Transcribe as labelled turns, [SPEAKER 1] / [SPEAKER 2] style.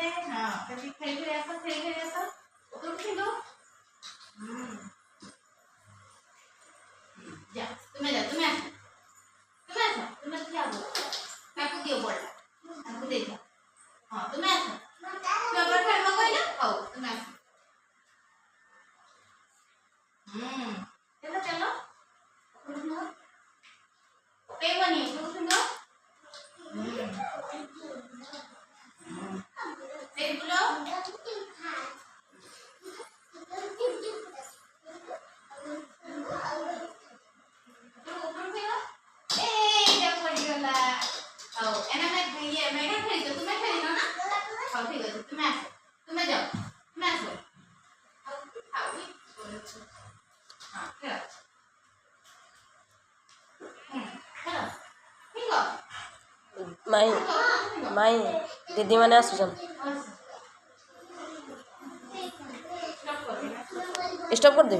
[SPEAKER 1] दे हां कभी खेल ऐसा तो खेलो जा तुम्हें क्या बोल मैं को दियो बोल aku दे जा हां तुम्हें क्या कर खेल में कोई ना आओ तुम्हें चलो चलो पे बनी तो सुनो देख लो
[SPEAKER 2] माई माई दीदी मैंने आसुचन स्टॉप कर दे।